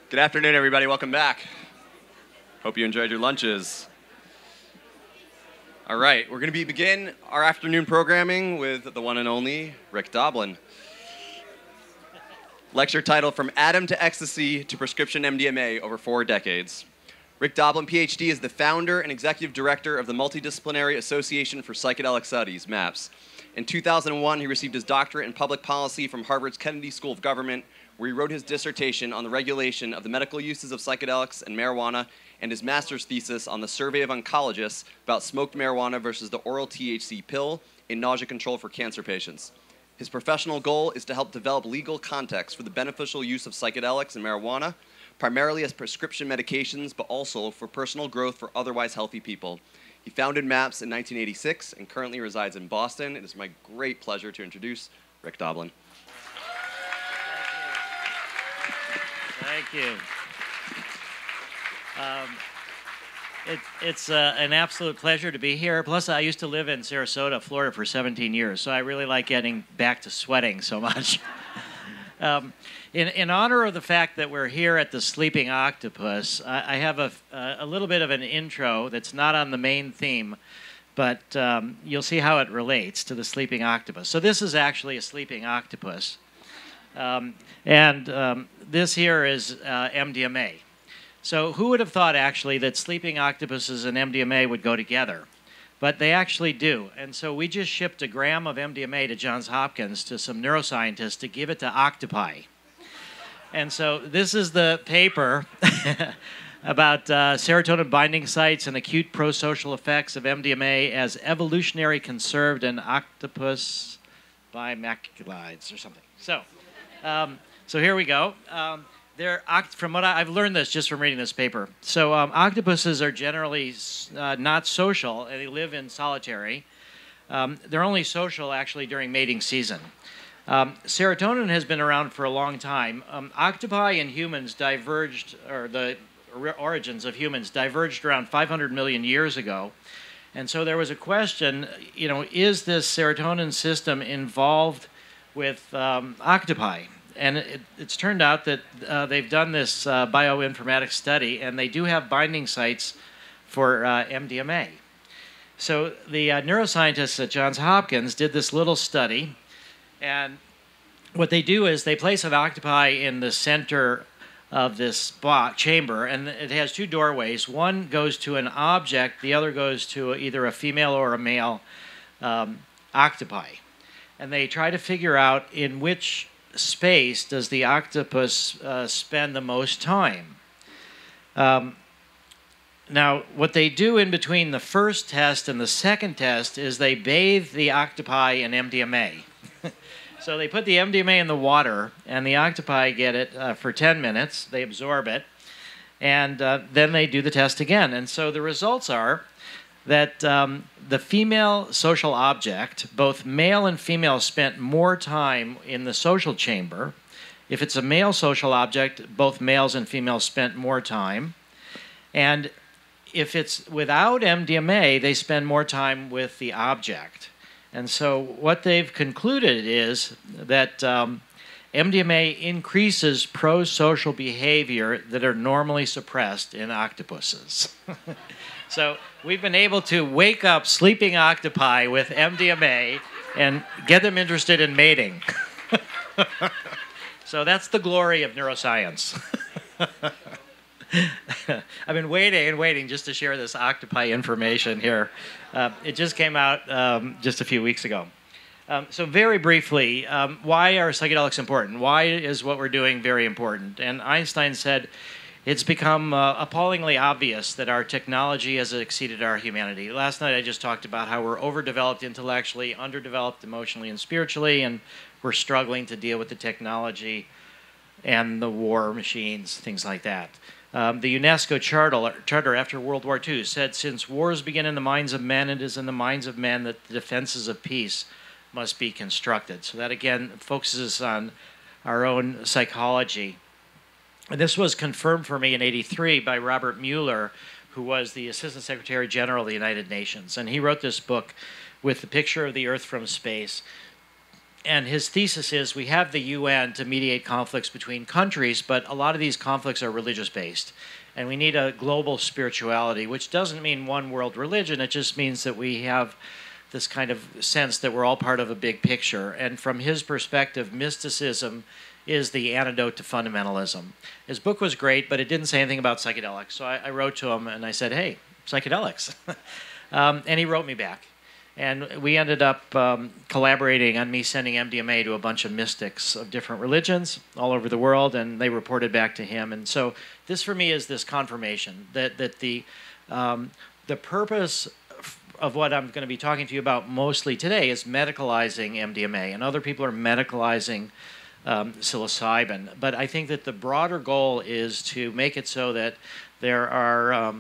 Good afternoon, everybody. Welcome back. Hope you enjoyed your lunches. All right, we're going to begin our afternoon programming with the one and only Rick Doblin. Lecture title, From Atom to Ecstasy to Prescription MDMA Over 4 Decades. Rick Doblin, Ph.D., is the founder and executive director of the Multidisciplinary Association for Psychedelic Studies, MAPS. In 2001, he received his doctorate in public policy from Harvard's Kennedy School of Government, where he wrote his dissertation on the regulation of the medical uses of psychedelics and marijuana, and his master's thesis on the survey of oncologists about smoked marijuana versus the oral THC pill in nausea control for cancer patients. His professional goal is to help develop legal context for the beneficial use of psychedelics and marijuana, primarily as prescription medications, but also for personal growth for otherwise healthy people. He founded MAPS in 1986 and currently resides in Boston. It is my great pleasure to introduce Rick Doblin. Thank you. It's an absolute pleasure to be here. Plus, I used to live in Sarasota, Florida for 17 years, so I really like getting back to sweating so much. In honor of the fact that we're here at the Sleeping Octopus, I have a little bit of an intro that's not on the main theme, but you'll see how it relates to the Sleeping Octopus. So this is actually a sleeping octopus. This here is MDMA. So who would have thought actually that sleeping octopuses and MDMA would go together? But they actually do. And so we just shipped a gram of MDMA to Johns Hopkins to some neuroscientists to give it to octopi. And so this is the paper about serotonin binding sites and acute prosocial effects of MDMA as evolutionary conserved in octopus bimaculates or something. So here we go. From what I've learned this just from reading this paper. So octopuses are generally not social, and they live in solitary. They're only social actually during mating season. Serotonin has been around for a long time. Octopi and humans diverged, or the origins of humans diverged around 500 million years ago. And so there was a question, is this serotonin system involved with octopi? And it's turned out that they've done this Bioinformatics Study, and they do have binding sites for MDMA. So the neuroscientists at Johns Hopkins did this little study, and what they do is they place an octopi in the center of this chamber, and it has 2 doorways. One goes to an object, the other goes to either a female or a male octopi. And they try to figure out in which space does the octopus spend the most time. Now, what they do in between the first test and the second test is they bathe the octopi in MDMA. So they put the MDMA in the water, and the octopi get it for 10 minutes. They absorb it, and then they do the test again. And so the results are that the female social object, both male and female, spent more time in the social chamber. If it's a male social object, both males and females spent more time. And if it's without MDMA, they spend more time with the object. And so what they've concluded is that MDMA increases pro-social behavior that are normally suppressed in octopuses. So we've been able to wake up sleeping octopi with MDMA and get them interested in mating. So that's the glory of neuroscience. I've been waiting and waiting just to share this octopi information here. It just came out just a few weeks ago. So very briefly, why are psychedelics important? Why is what we're doing very important? And Einstein said, it's become appallingly obvious that our technology has exceeded our humanity. Last night I just talked about how we're overdeveloped intellectually, underdeveloped emotionally and spiritually, and we're struggling to deal with the technology and the war machines, things like that. The UNESCO charter after World War II said, since wars begin in the minds of men, it is in the minds of men that the defenses of peace must be constructed. So that, again, focuses on our own psychology. And this was confirmed for me in '83 by Robert Mueller, who was the Assistant Secretary General of the United Nations. And he wrote this book with the picture of the Earth from space. And his thesis is we have the UN to mediate conflicts between countries, but a lot of these conflicts are religious-based. And we need a global spirituality, which doesn't mean one world religion. It just means that we have this kind of sense that we're all part of a big picture. And from his perspective, mysticism is the antidote to fundamentalism. His book was great, but it didn't say anything about psychedelics. So I wrote to him and I said, hey, psychedelics. And he wrote me back. And we ended up collaborating on me sending MDMA to a bunch of mystics of different religions all over the world, and they reported back to him. And so this, for me, is this confirmation that the purpose of what I'm going to be talking to you about mostly today is medicalizing MDMA, and other people are medicalizing psilocybin. But I think that the broader goal is to make it so that there are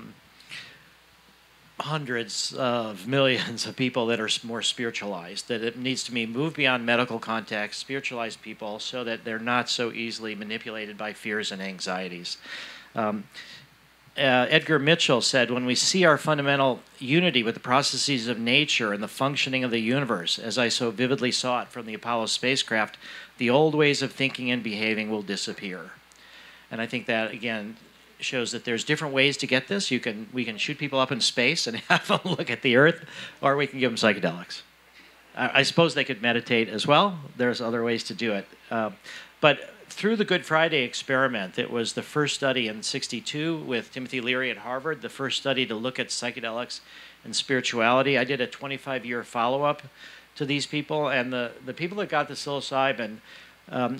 hundreds of millions of people that are more spiritualized, that it needs to be moved beyond medical context, spiritualized people, so that they're not so easily manipulated by fears and anxieties. Edgar Mitchell said, when we see our fundamental unity with the processes of nature and the functioning of the universe, as I so vividly saw it from the Apollo spacecraft, the old ways of thinking and behaving will disappear. And I think that, again, shows that there's different ways to get this. We can shoot people up in space and have them look at the Earth, or we can give them psychedelics. I suppose they could meditate as well. There's other ways to do it. But through the Good Friday experiment, it was the first study in '62 with Timothy Leary at Harvard, the first study to look at psychedelics and spirituality. I did a 25-year follow-up to these people, and the people that got the psilocybin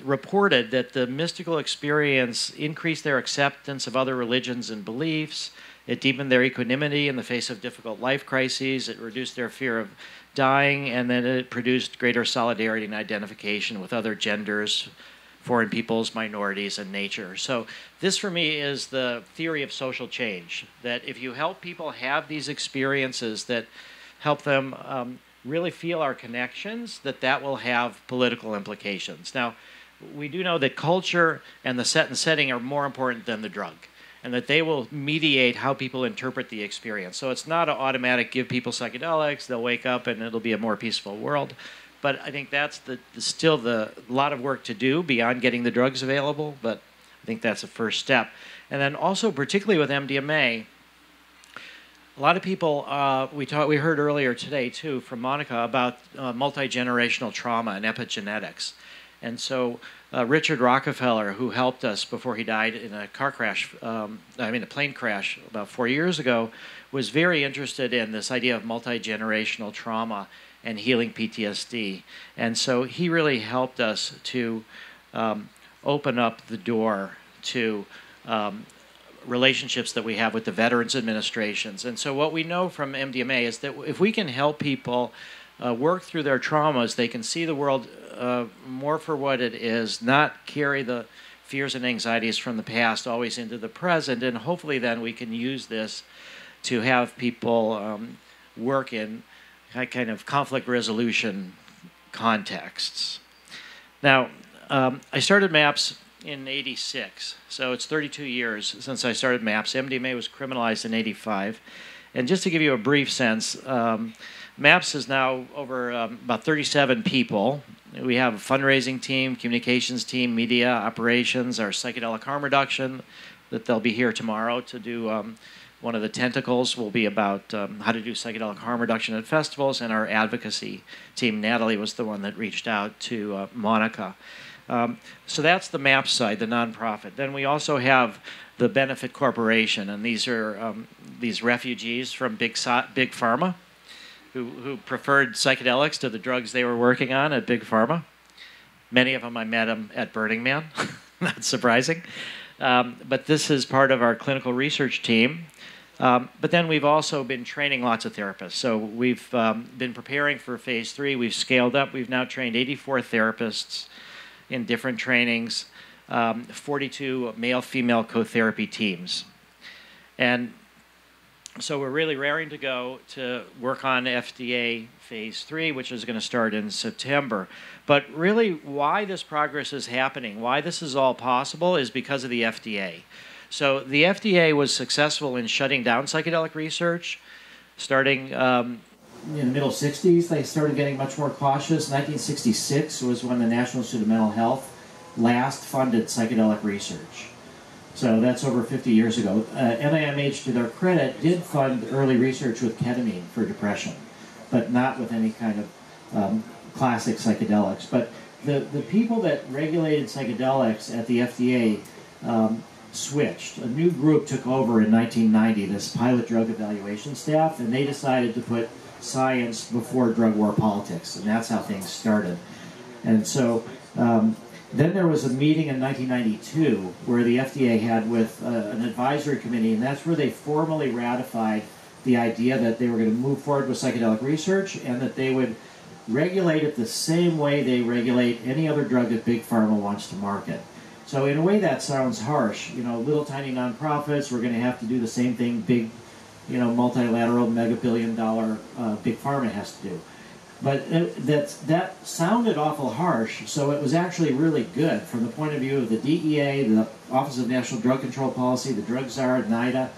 reported that the mystical experience increased their acceptance of other religions and beliefs. It deepened their equanimity in the face of difficult life crises. It reduced their fear of dying, and then it produced greater solidarity and identification with other genders, foreign peoples, minorities, and nature. So this, for me, is the theory of social change, that if you help people have these experiences that help them really feel our connections, that will have political implications. Now, we do know that culture and the set and setting are more important than the drug, and that they will mediate how people interpret the experience. So it's not an automatic give people psychedelics, they'll wake up and it'll be a more peaceful world. But I think that's still the lot of work to do beyond getting the drugs available, but I think that's a first step. And then also, particularly with MDMA, a lot of people, we heard earlier today, too, from Monica about multi-generational trauma and epigenetics. And so Richard Rockefeller, who helped us before he died in a a plane crash about 4 years ago, was very interested in this idea of multi-generational trauma and healing PTSD. And so he really helped us to open up the door to relationships that we have with the Veterans Administrations. And so what we know from MDMA is that if we can help people work through their traumas, they can see the world more for what it is, not carry the fears and anxieties from the past always into the present, and hopefully then we can use this to have people work in kind of conflict resolution contexts. Now, I started MAPS in '86, so it's 32 years since I started MAPS. MDMA was criminalized in '85. And just to give you a brief sense, MAPS is now over about 37 people. We have a fundraising team, communications team, media, operations, our psychedelic harm reduction, that they'll be here tomorrow to do. One of the tentacles will be about how to do psychedelic harm reduction at festivals, and our advocacy team, Natalie, was the one that reached out to Monica. So that's the MAPS side, the nonprofit. Then we also have the Benefit Corporation, and these are these refugees from Big Pharma who preferred psychedelics to the drugs they were working on at Big Pharma. Many of them, I met them at Burning Man, not surprising. But this is part of our clinical research team. But then we've also been training lots of therapists. So we've been preparing for phase 3. We've scaled up. We've now trained 84 therapists in different trainings, 42 male-female co-therapy teams. And so we're really raring to go to work on FDA phase 3, which is going to start in September. But really, why this progress is happening, why this is all possible, is because of the FDA. So the FDA was successful in shutting down psychedelic research, starting in the middle 60s, they started getting much more cautious. 1966 was when the National Institute of Mental Health last funded psychedelic research. So that's over 50 years ago. NIMH, to their credit, did fund early research with ketamine for depression, but not with any kind of classic psychedelics. But the people that regulated psychedelics at the FDA switched. A new group took over in 1990, this pilot drug evaluation staff, and they decided to put science before drug war politics, and that's how things started. And so then there was a meeting in 1992 where the FDA had with an advisory committee, and that's where they formally ratified the idea that they were going to move forward with psychedelic research and that they would regulate it the same way they regulate any other drug that Big Pharma wants to market. So in a way that sounds harsh. You know, little tiny nonprofits, we're going to have to do the same thing big, you know, multilateral, mega-billion-dollar Big Pharma has to do. But that sounded awful harsh, so it was actually really good from the point of view of the DEA, the Office of National Drug Control Policy, the Drug Czar, NIDA.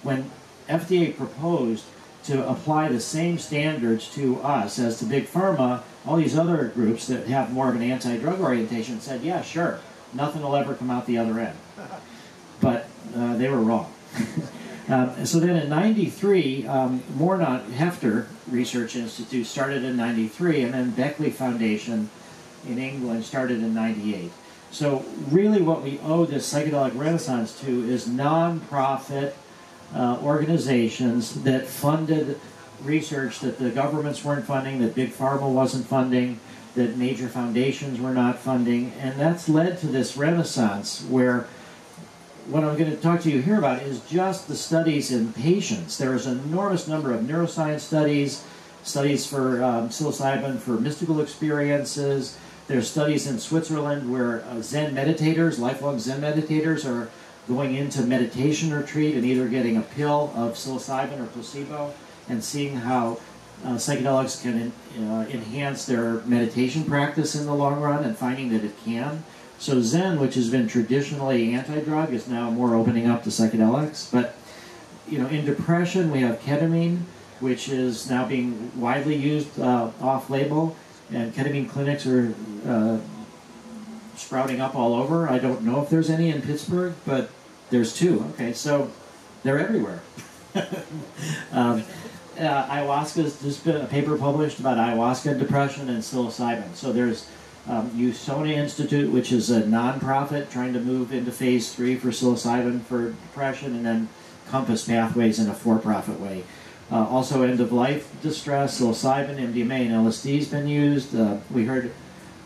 When FDA proposed to apply the same standards to us as to Big Pharma, all these other groups that have more of an anti-drug orientation said, yeah, sure, nothing will ever come out the other end. But they were wrong. So then in 93, Mornott Hefter Research Institute started in 93, and then Beckley Foundation in England started in 98. So really what we owe this psychedelic renaissance to is non-profit organizations that funded research that the governments weren't funding, that Big Pharma wasn't funding, that major foundations were not funding, and that's led to this renaissance where what I'm going to talk to you here about is just the studies in patients. There is an enormous number of neuroscience studies, studies for psilocybin for mystical experiences. There's studies in Switzerland where Zen meditators, lifelong Zen meditators, are going into meditation retreat and either getting a pill of psilocybin or placebo and seeing how psychedelics can enhance their meditation practice in the long run and finding that it can. So Zen, which has been traditionally anti-drug, is now more opening up to psychedelics. But you know, in depression, we have ketamine, which is now being widely used off-label, and ketamine clinics are sprouting up all over. I don't know if there's any in Pittsburgh, but there's two. Okay, so they're everywhere. Ayahuasca's just been a paper published about ayahuasca and depression and psilocybin. So there's Usona Institute, which is a nonprofit trying to move into phase 3 for psilocybin for depression, and then Compass Pathways in a for-profit way. Also end-of-life distress, psilocybin, MDMA, and LSD has been used. We heard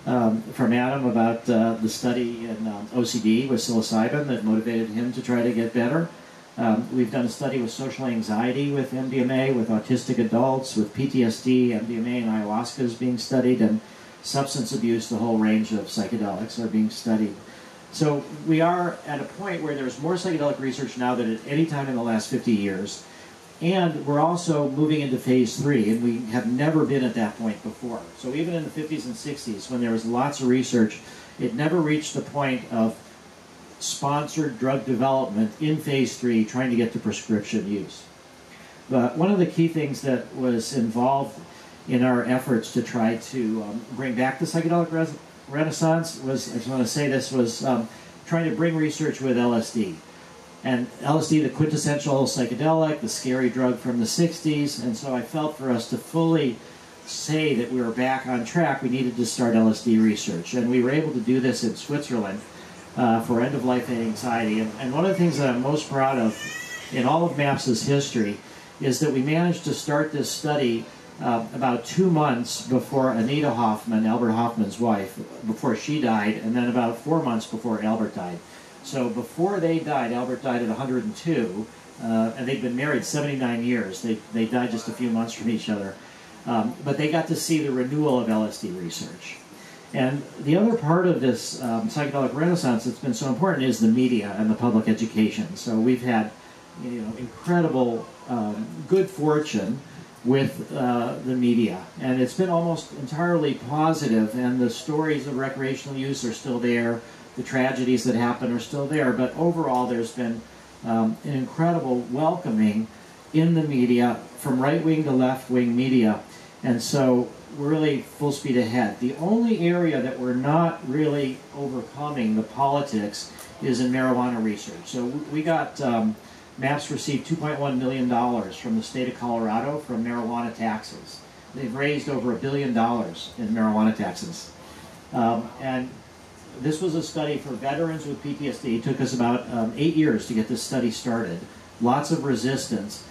from Adam about the study in OCD with psilocybin that motivated him to try to get better. We've done a study with social anxiety with MDMA, with autistic adults, with PTSD, MDMA and ayahuasca is being studied, and substance abuse, the whole range of psychedelics are being studied. So we are at a point where there's more psychedelic research now than at any time in the last 50 years. And we're also moving into phase 3, and we have never been at that point before. So even in the 50s and 60s, when there was lots of research, it never reached the point of sponsored drug development in phase 3 trying to get to prescription use. But one of the key things that was involved in our efforts to try to bring back the psychedelic renaissance was, I just want to say this, was trying to bring research with LSD. And LSD, the quintessential psychedelic, the scary drug from the 60s, and so I felt for us to fully say that we were back on track, we needed to start LSD research. And we were able to do this in Switzerland for end-of-life anxiety. And one of the things that I'm most proud of in all of MAPS's history is that we managed to start this study about 2 months before Anita Hoffman, Albert Hoffman's wife, before she died, and then about 4 months before Albert died. So before they died, Albert died at 102, and they'd been married 79 years. They died just a few months from each other. But they got to see the renewal of LSD research. And the other part of this psychedelic renaissance that's been so important is the media and the public education. So we've had, you know, incredible good fortune with the media, and it's been almost entirely positive, and the stories of recreational use are still there, the tragedies that happen are still there, but overall there's been an incredible welcoming in the media from right wing to left wing media, and so we're really full speed ahead. The only area that we're not really overcoming the politics is in marijuana research. So we got, MAPS received $2.1 million from the state of Colorado from marijuana taxes. They've raised over $1 billion in marijuana taxes. And this was a study for veterans with PTSD. It took us about 8 years to get this study started. Lots of resistance.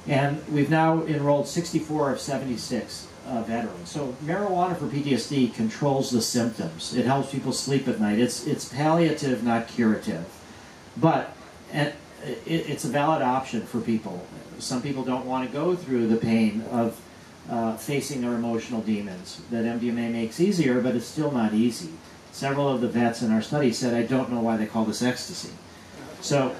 And we've now enrolled 64 of 76 veterans. So marijuana for PTSD controls the symptoms. It helps people sleep at night. It's palliative, not curative. But it's a valid option for people. Some people don't want to go through the pain of facing their emotional demons that MDMA makes easier, but it's still not easy. Several of the vets in our study said, I don't know why they call this ecstasy. So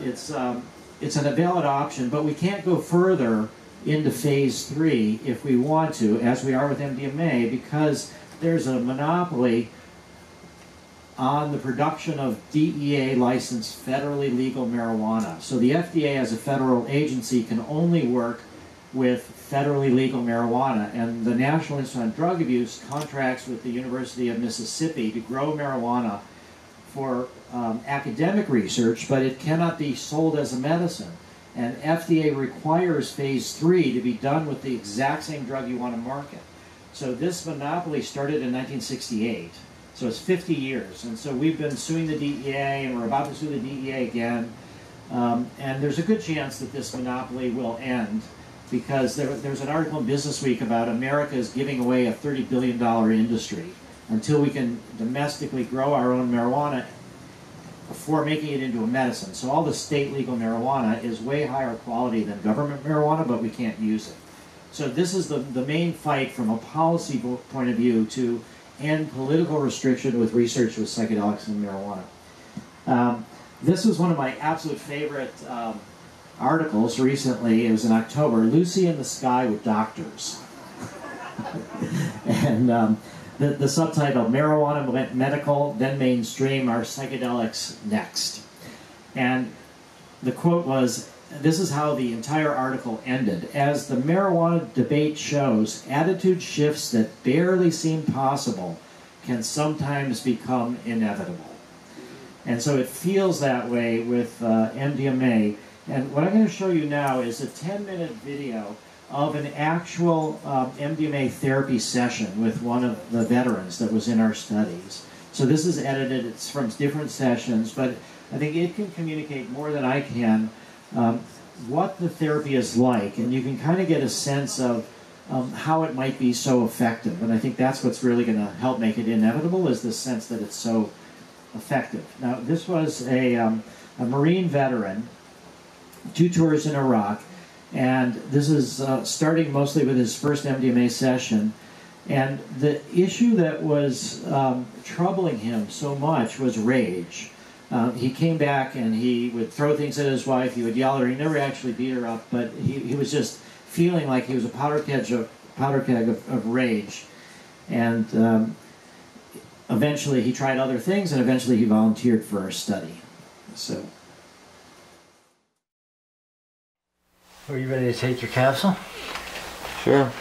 it's a valid option, but we can't go further into phase 3 if we want to, as we are with MDMA, because there's a monopoly on the production of DEA-licensed federally legal marijuana. So the FDA as a federal agency can only work with federally legal marijuana, and the National Institute on Drug Abuse contracts with the University of Mississippi to grow marijuana for academic research, but it cannot be sold as a medicine. And FDA requires phase 3 to be done with the exact same drug you want to market. So this monopoly started in 1968. So it's 50 years. And so we've been suing the DEA, and we're about to sue the DEA again. And there's a good chance that this monopoly will end, because there's an article in Business Week about America is giving away a $30 billion industry until we can domestically grow our own marijuana before making it into a medicine. So all the state legal marijuana is way higher quality than government marijuana, but we can't use it. So this is the main fight from a policy point of view to end political restriction with research with psychedelics and marijuana. This was one of my absolute favorite articles recently. It was in October, Lucy in the Sky with Doctors. And the subtitle, Marijuana went medical, then mainstream, are psychedelics next? And the quote was, this is how the entire article ended. As the marijuana debate shows, attitude shifts that barely seem possible can sometimes become inevitable. And so it feels that way with MDMA. And what I'm going to show you now is a 10-minute video of an actual MDMA therapy session with one of the veterans that was in our studies. So this is edited, it's from different sessions, but I think it can communicate more than I can what the therapy is like, and you can kind of get a sense of how it might be so effective. And I think that's what's really going to help make it inevitable, is the sense that it's so effective. Now, this was a Marine veteran, 2 tours in Iraq, and this is starting mostly with his first MDMA session. And the issue that was troubling him so much was rage. He came back and he would throw things at his wife, he would yell at her. He never actually beat her up, but he was just feeling like he was a powder keg of rage. And eventually he tried other things, and eventually he volunteered for our study. So. Are you ready to take your capsule? Sure.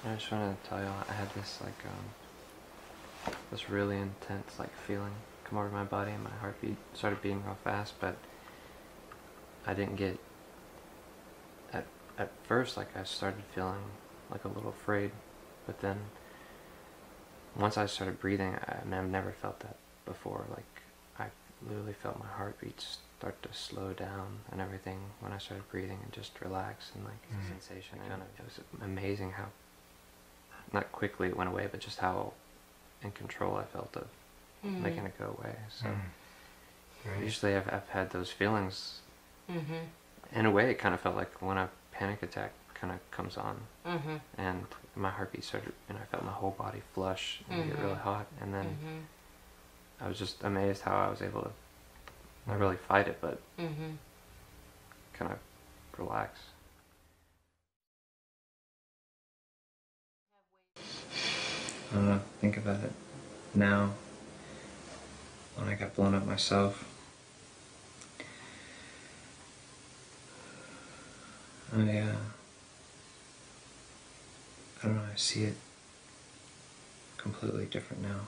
I just want to tell you, I had this this really intense feeling come over my body, and my heartbeat started beating real fast, but I didn't get, at first I started feeling a little afraid, but then once I started breathing, I've never felt that before. I literally felt my heartbeat start to slow down and everything when I started breathing, and just relax, and the sensation, it was amazing how, not quickly it went away, but just how in control I felt of making it go away. So usually I've had those feelings. In a way, it kind of felt like when a panic attack kind of comes on, and my heartbeat started, and I felt my whole body flush and get really hot, and then I was just amazed how I was able to not really fight it, but kind of relax. I don't know, think about it now, when I got blown up myself. I don't know, I see it completely different now.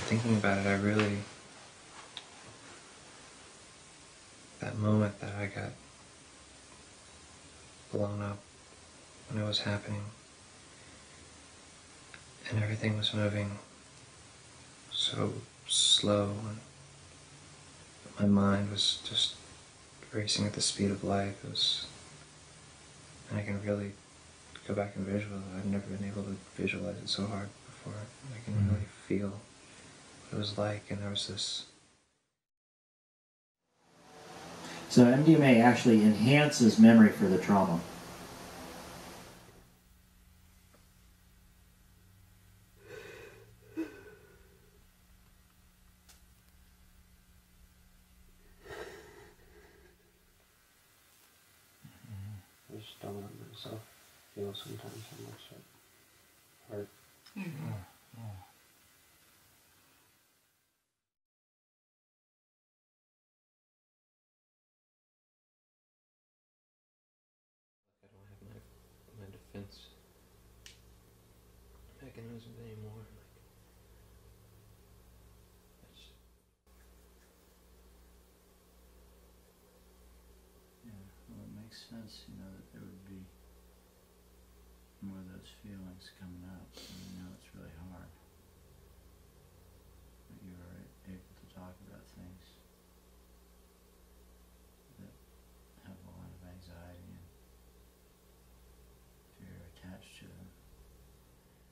Thinking about it, that moment that I got blown up, when it was happening, and everything was moving so slow, and my mind was just racing at the speed of light. And I can really go back and visualize. I've never been able to visualize it so hard before. I can really feel what it was like, and there was this. So MDMA actually enhances memory for the trauma. I just don't let myself feel sometimes how much it hurt. I don't have my defense mechanisms anymore. Well, it makes sense, you know, that there would be more of those feelings coming up. And you know it's really hard. But you are able to talk about things that have a lot of anxiety and fear attached to them.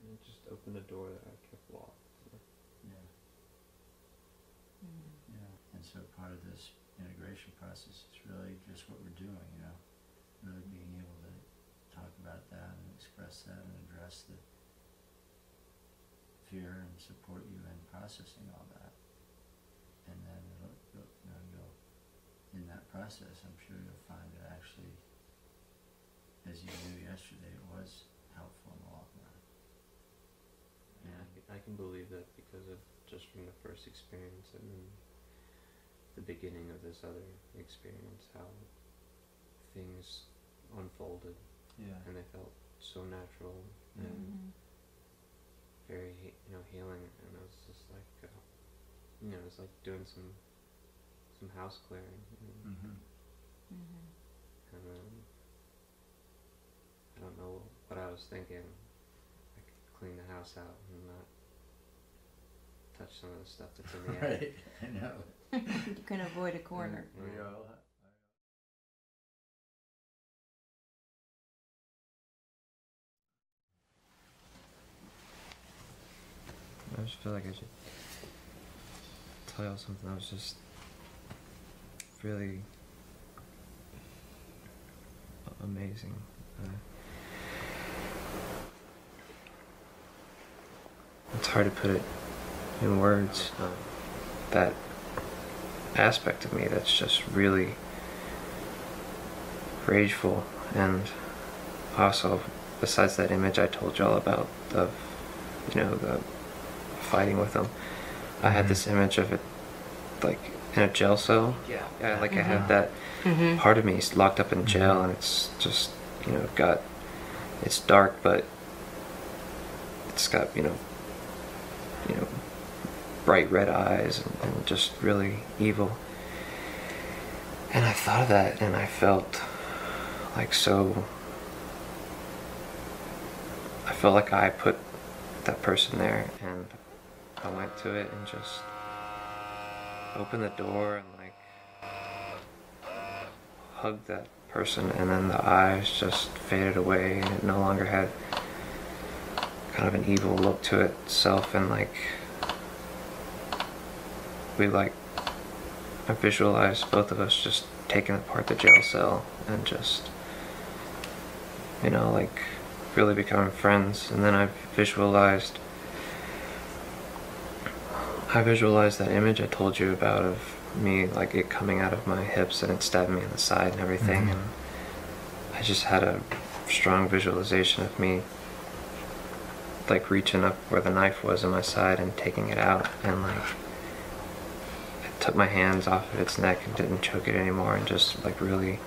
And it just opened a door that I kept locked. Yeah. Yeah. And so part of this integration process is really just what we're doing, you know, really being able to talk about that and express that and address the fear and support you in processing all that. And then you'll in that process, I'm sure you'll find that actually, as you knew yesterday, it was helpful in the long run. Yeah, I can believe that because of just from the first experience and then the beginning of this other experience, how things unfolded, and they felt so natural and very, healing. And it was just like, it's like doing some house clearing. And I don't know what I was thinking. I could clean the house out and not touch some of the stuff that's in the air. Right, I know. You can avoid a corner. We all I just feel like I should tell y'all something that was just really amazing. It's hard to put it in words. That aspect of me that's just really rageful, and also besides that image I told y'all about of the fighting with them, I had this image of it like in a jail cell. I had that part of me locked up in jail, and it's just it's dark, but it's got bright red eyes and just really evil. And I thought of that, and I felt like I felt like I put that person there, and I went to it and just opened the door and hugged that person, and then the eyes just faded away, and it no longer had kind of an evil look to itself, and I visualized both of us just taking apart the jail cell and just really becoming friends. And then I visualized I visualized that image I told you about of me, like it coming out of my hips and it stabbing me in the side and everything, and I just had a strong visualization of me like reaching up where the knife was in my side and taking it out, and like I took my hands off of its neck and didn't choke it anymore and just like really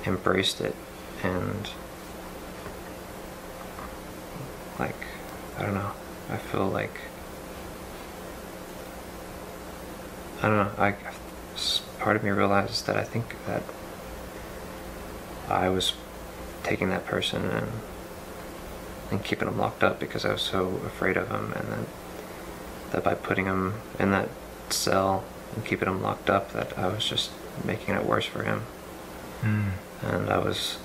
embraced it, and like, I don't know, I feel like, I don't know, part of me realizes that I think that I was taking that person and keeping him locked up because I was so afraid of him, and then that by putting him in that cell and keeping him locked up, that I was just making it worse for him. And I was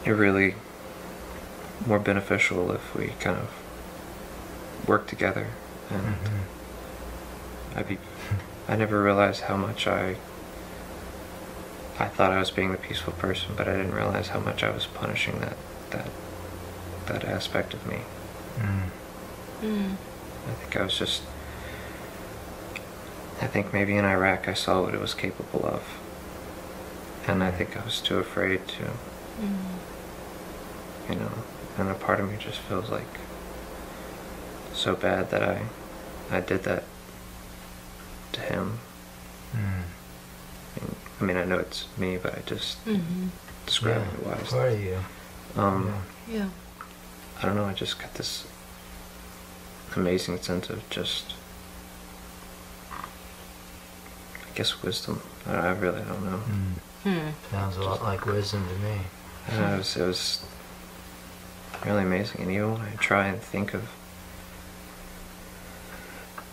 really more beneficial if we kind of worked together. And I never realized how much I thought I was being the peaceful person, but I didn't realize how much I was punishing that aspect of me. I think maybe in Iraq I saw what it was capable of, and I think I was too afraid to, you know, and a part of me just feels like so bad that I did that to him. I mean, I know it's me, but I just describing it wise. Part of you. Yeah. I don't know, I just got this amazing sense of just, I guess, wisdom. I really don't know. Sounds a lot like wisdom to me. It was really amazing. And even when I try and think of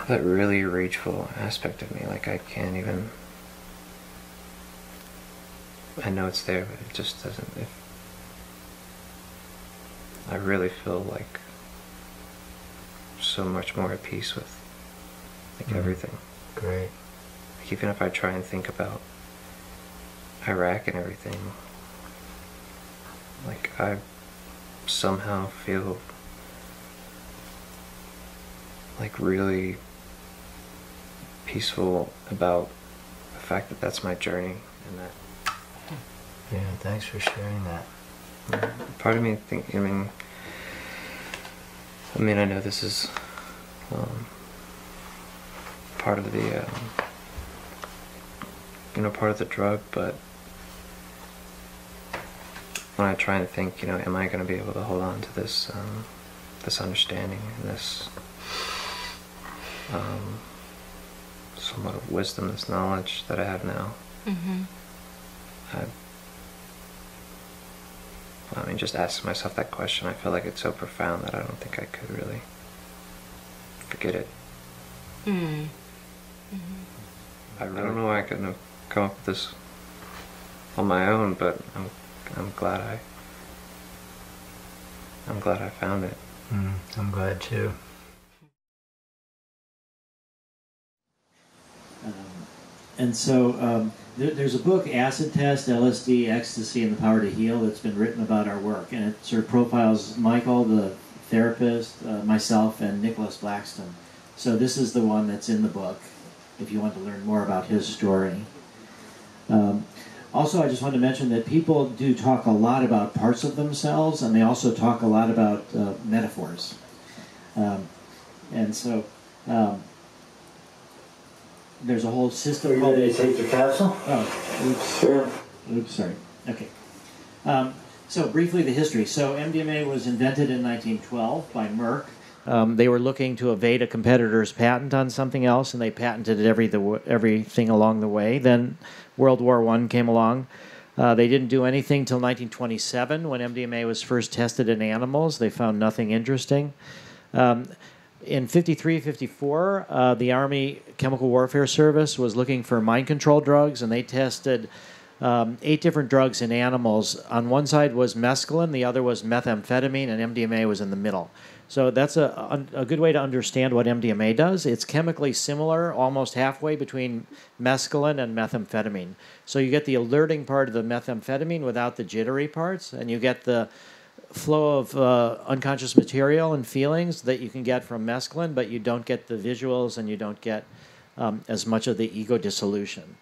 that really rageful aspect of me, like I can't even, I know it's there, but it just doesn't, I really feel like so much more at peace with like everything. Great. Like even if I try and think about Iraq and everything, like I somehow feel like really peaceful about the fact that that's my journey, and that Yeah, thanks for sharing that. part of me I mean, I know this is part of the part of the drug, but when I try and think, am I going to be able to hold on to this this understanding and this somewhat of wisdom, this knowledge that I have now. I mean, just asking myself that question, I feel like it's so profound that I don't think I could really forget it. I don't know why I couldn't have come up with this on my own, but I'm glad I found it. I'm glad too. And so there's a book, Acid Test, LSD, Ecstasy, and the Power to Heal, that's been written about our work. And it sort of profiles Michael, the therapist, myself, and Nicholas Blackstone. So this is the one that's in the book, if you want to learn more about his story. Also, I just want to mention that people do talk a lot about parts of themselves, and they also talk a lot about metaphors. And so there's a whole system. Are you ready to take your capsule? Oh, oops. Sure. Oops, sorry. Okay. So briefly, the history. So MDMA was invented in 1912 by Merck. They were looking to evade a competitor's patent on something else, and they patented everything along the way. Then World War I came along. They didn't do anything till 1927 when MDMA was first tested in animals. They found nothing interesting. In 53, 54, the Army Chemical Warfare Service was looking for mind control drugs, and they tested 8 different drugs in animals. On one side was mescaline, the other was methamphetamine, and MDMA was in the middle. So that's a good way to understand what MDMA does. It's chemically similar, almost halfway between mescaline and methamphetamine. So you get the alerting part of the methamphetamine without the jittery parts, and you get the flow of unconscious material and feelings that you can get from mescaline, but you don't get the visuals and you don't get as much of the ego dissolution.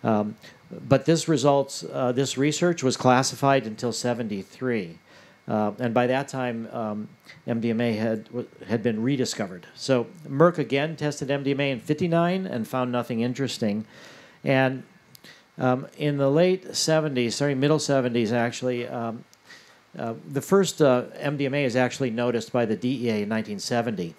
But this research was classified until '73. And by that time, MDMA had been rediscovered. So Merck again tested MDMA in '59 and found nothing interesting. And in the late '70s, middle '70s actually, the first MDMA is actually noticed by the DEA in 1970.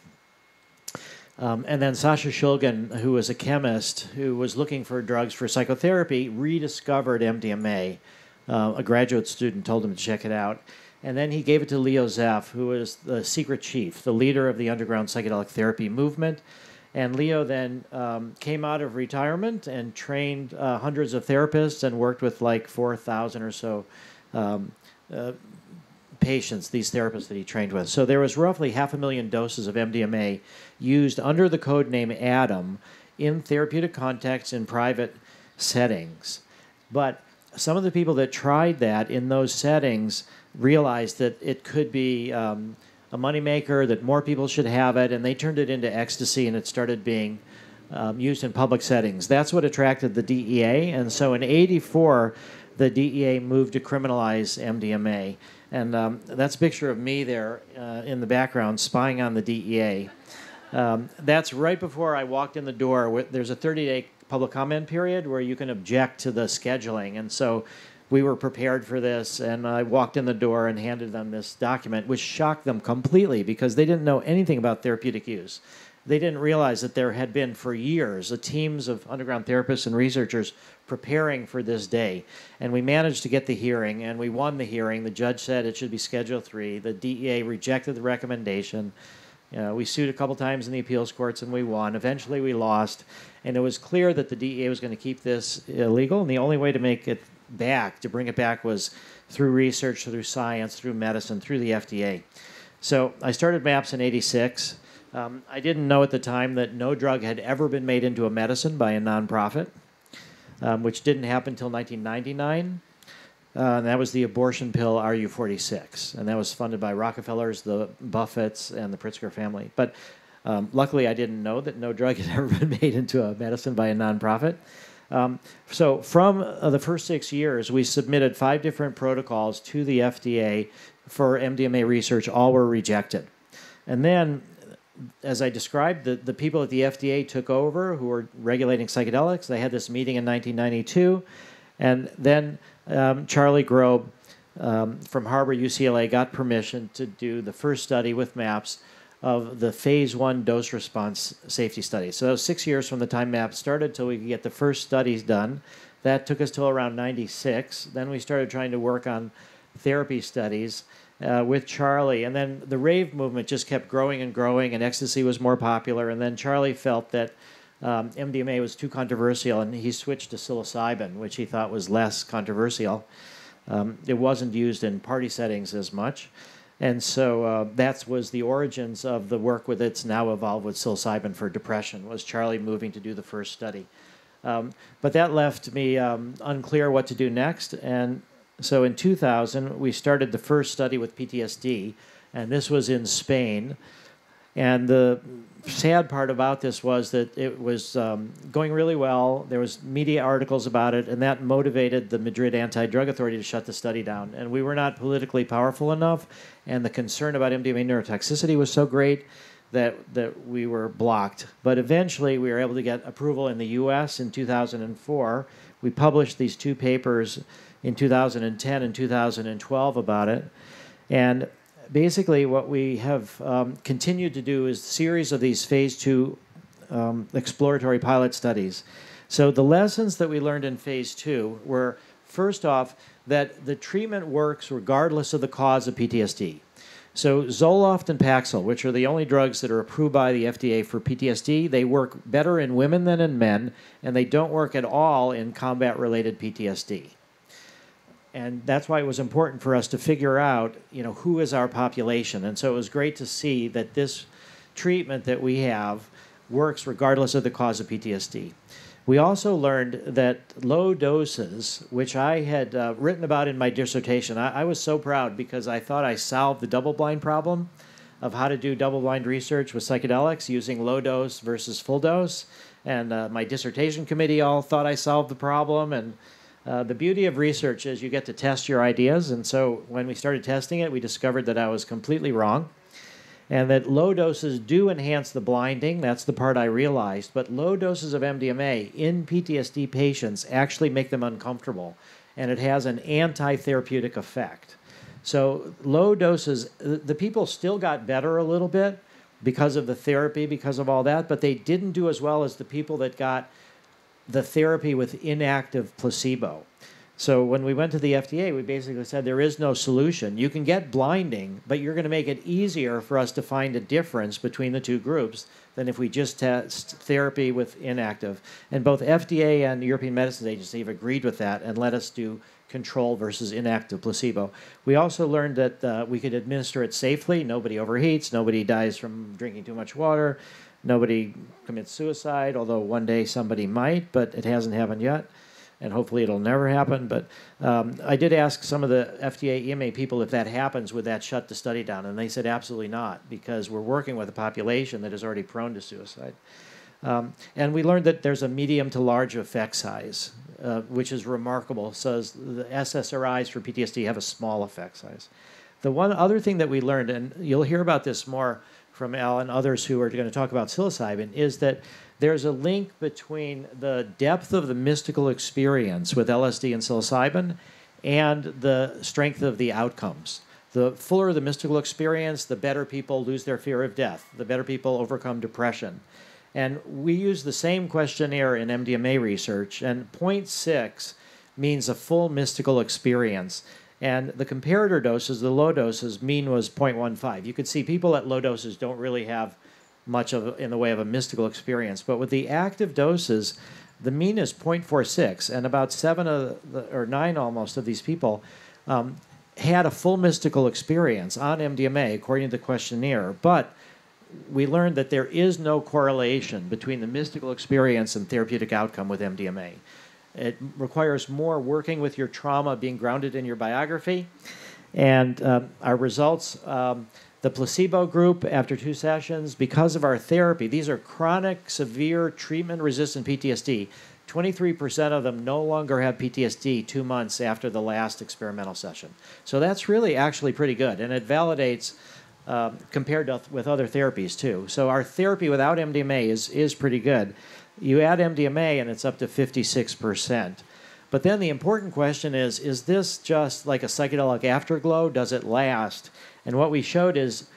And then Sasha Shulgin, who was a chemist who was looking for drugs for psychotherapy, rediscovered MDMA. A graduate student told him to check it out. And then he gave it to Leo Zeff, who was the secret chief, the leader of the underground psychedelic therapy movement. And Leo then came out of retirement and trained hundreds of therapists and worked with like 4,000 or so patients, these therapists that he trained with. So there was roughly 500,000 doses of MDMA used under the code name Adam in therapeutic contexts in private settings. But some of the people that tried that in those settings realized that it could be a moneymaker, that more people should have it, and they turned it into ecstasy, and it started being used in public settings. That's what attracted the DEA, and so in '84, the DEA moved to criminalize MDMA. And that's a picture of me there in the background spying on the DEA. That's right before I walked in the door. There's a 30-day public comment period where you can object to the scheduling. And so we were prepared for this, and I walked in the door and handed them this document, which shocked them completely because they didn't know anything about therapeutic use. They didn't realize that there had been for years teams of underground therapists and researchers preparing for this day. And we managed to get the hearing, and we won the hearing. The judge said it should be Schedule 3. The DEA rejected the recommendation. We sued a couple times in the appeals courts, and we won. Eventually, we lost. And it was clear that the DEA was going to keep this illegal, and the only way to make it back, to bring it back, was through research, through science, through medicine, through the FDA. So I started MAPS in '86. I didn't know at the time that no drug had ever been made into a medicine by a nonprofit, which didn't happen until 1999. And that was the abortion pill RU46. And that was funded by Rockefellers, the Buffetts, and the Pritzker family. But luckily, I didn't know that no drug had ever been made into a medicine by a nonprofit. So from the first 6 years, we submitted 5 different protocols to the FDA for MDMA research. All were rejected. And then, as I described, the people at the FDA took over who were regulating psychedelics. They had this meeting in 1992. And then Charlie Grobe from Harvard, UCLA, got permission to do the first study with MAPS of the phase 1 dose response safety study. So that was 6 years from the time MAPS started till we could get the first studies done. That took us till around '96. Then we started trying to work on therapy studies with Charlie. And then the rave movement just kept growing and growing, and ecstasy was more popular. And then Charlie felt that MDMA was too controversial, and he switched to psilocybin, which he thought was less controversial. It wasn't used in party settings as much. And so that was the origins of the work with it's now evolved with psilocybin for depression, was Charlie moving to do the first study. But that left me unclear what to do next. And so in 2000, we started the first study with PTSD, and this was in Spain. And the sad part about this was that it was going really well. There was media articles about it, and that motivated the Madrid Anti-Drug Authority to shut the study down. And we were not politically powerful enough, and the concern about MDMA neurotoxicity was so great that we were blocked. But eventually, we were able to get approval in the U.S. in 2004. We published these 2 papers in 2010 and 2012 about it. And basically, what we have continued to do is a series of these phase 2 exploratory pilot studies. So the lessons that we learned in phase 2 were, first off, that the treatment works regardless of the cause of PTSD. So Zoloft and Paxil, which are the only drugs that are approved by the FDA for PTSD, they work better in women than in men, and they don't work at all in combat-related PTSD. And that's why it was important for us to figure out, who is our population. And so it was great to see that this treatment that we have works regardless of the cause of PTSD. We also learned that low doses, which I had written about in my dissertation, I was so proud because I thought I solved the double-blind problem of how to do double-blind research with psychedelics using low dose versus full dose. And my dissertation committee all thought I solved the problem. And the beauty of research is you get to test your ideas. And so when we started testing it, we discovered that I was completely wrong, and that low doses do enhance the blinding. That's the part I realized. But low doses of MDMA in PTSD patients actually make them uncomfortable, and it has an anti-therapeutic effect. So low doses, the people still got better a little bit because of the therapy, because of all that, but they didn't do as well as the people that got the therapy with inactive placebo. So when we went to the FDA, we basically said there is no solution. You can get blinding, but you're going to make it easier for us to find a difference between the two groups than if we just test therapy with inactive. And both FDA and the European Medicines Agency have agreed with that and let us do control versus inactive placebo. We also learned that we could administer it safely. Nobody overheats. Nobody dies from drinking too much water. Nobody commits suicide, although one day somebody might, but it hasn't happened yet. And hopefully it'll never happen. But I did ask some of the FDA EMA people if that happens, would that shut the study down? And they said absolutely not, because we're working with a population that is already prone to suicide. And we learned that there's a medium to large effect size, which is remarkable. So the SSRIs for PTSD have a small effect size. The one other thing that we learned, and you'll hear about this more from Al and others who are going to talk about psilocybin, is that there's a link between the depth of the mystical experience with LSD and psilocybin and the strength of the outcomes. The fuller the mystical experience, the better people lose their fear of death, the better people overcome depression. And we use the same questionnaire in MDMA research, and 0.6 means a full mystical experience. And the comparator doses, the low doses, mean was 0.15. You could see people at low doses don't really have much of in the way of a mystical experience. But with the active doses, the mean is 0.46, and about 7 or 9 almost of these people had a full mystical experience on MDMA, according to the questionnaire. But we learned that there is no correlation between the mystical experience and therapeutic outcome with MDMA. It requires more working with your trauma, being grounded in your biography. And our results, the placebo group, after 2 sessions, because of our therapy, these are chronic, severe, treatment-resistant PTSD. 23% of them no longer have PTSD 2 months after the last experimental session. So that's really actually pretty good, and it validates compared to, with other therapies too. So our therapy without MDMA is pretty good. You add MDMA and it's up to 56%. But then the important question is this just like a psychedelic afterglow? Does it last? And what we showed is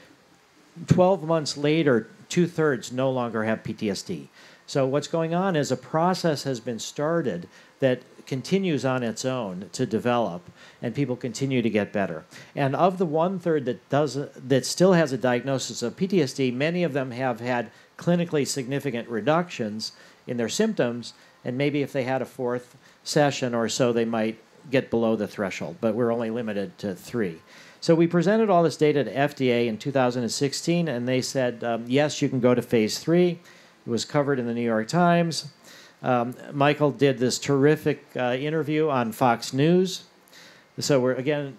12 months later, 2/3 no longer have PTSD. So what's going on is a process has been started that continues on its own to develop, and people continue to get better. And of the 1/3 that still has a diagnosis of PTSD, many of them have had clinically significant reductions in their symptoms, and maybe if they had a 4th session or so, they might get below the threshold, but we're only limited to 3. So we presented all this data to FDA in 2016, and they said, yes, you can go to phase 3. It was covered in the New York Times. Michael did this terrific interview on Fox News. So we're, again,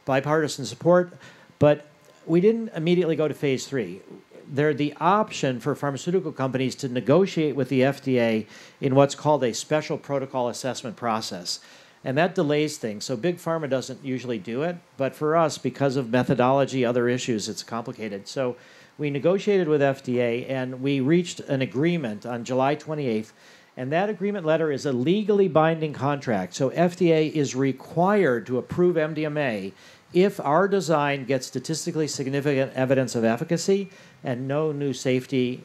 bipartisan support, but we didn't immediately go to phase 3. There's the option for pharmaceutical companies to negotiate with the FDA in what's called a special protocol assessment process. And that delays things. So Big Pharma doesn't usually do it. But for us, because of methodology, other issues, it's complicated. So we negotiated with FDA, and we reached an agreement on July 28th. And that agreement letter is a legally binding contract. So FDA is required to approve MDMA if our design gets statistically significant evidence of efficacy and no new safety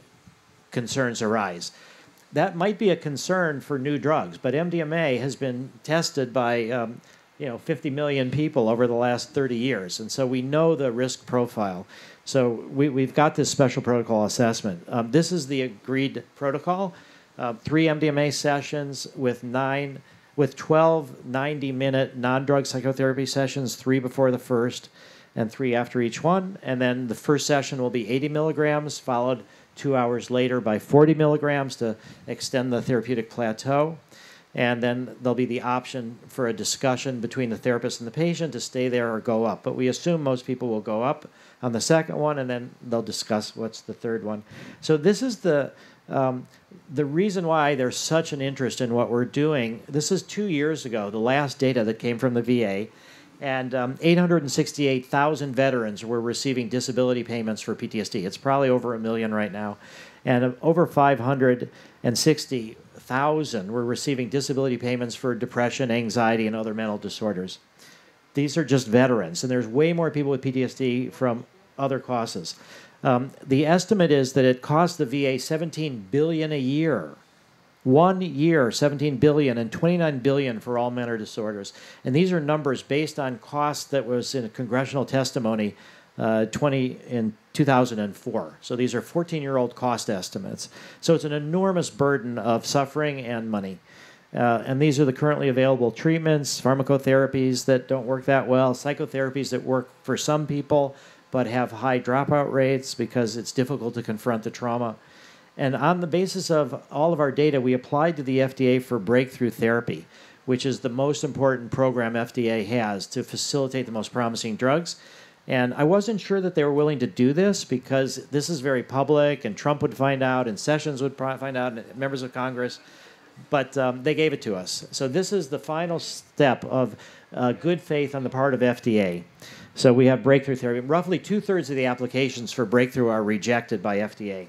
concerns arise. That might be a concern for new drugs, but MDMA has been tested by 50 million people over the last 30 years, and so we know the risk profile. So we've got this special protocol assessment. This is the agreed protocol. 3 MDMA sessions with 12 90-minute non-drug psychotherapy sessions, 3 before the first and 3 after each one. And then the first session will be 80 milligrams, followed 2 hours later by 40 milligrams to extend the therapeutic plateau. And then there'll be the option for a discussion between the therapist and the patient to stay there or go up. But we assume most people will go up on the second one, and then they'll discuss what's the third one. So this is the reason why there's such an interest in what we're doing. This is 2 years ago, the last data that came from the VA. And 868,000 veterans were receiving disability payments for PTSD. It's probably over 1 million right now. And over 560,000 were receiving disability payments for depression, anxiety, and other mental disorders. These are just veterans. And there's way more people with PTSD from other causes. The estimate is that it costs the VA $17 billion a year. 1 year, $17 billion, and $29 billion for all mental disorders. And these are numbers based on costs that was in a congressional testimony in 2004. So these are 14-year-old cost estimates. So it's an enormous burden of suffering and money. And these are the currently available treatments, pharmacotherapies that don't work that well, psychotherapies that work for some people but have high dropout rates because it's difficult to confront the trauma. And on the basis of all of our data, we applied to the FDA for breakthrough therapy, which is the most important program FDA has to facilitate the most promising drugs. And I wasn't sure that they were willing to do this because this is very public, and Trump would find out, and Sessions would find out, and members of Congress. But they gave it to us. So this is the final step of good faith on the part of FDA. So we have breakthrough therapy. Roughly 2/3 of the applications for breakthrough are rejected by FDA.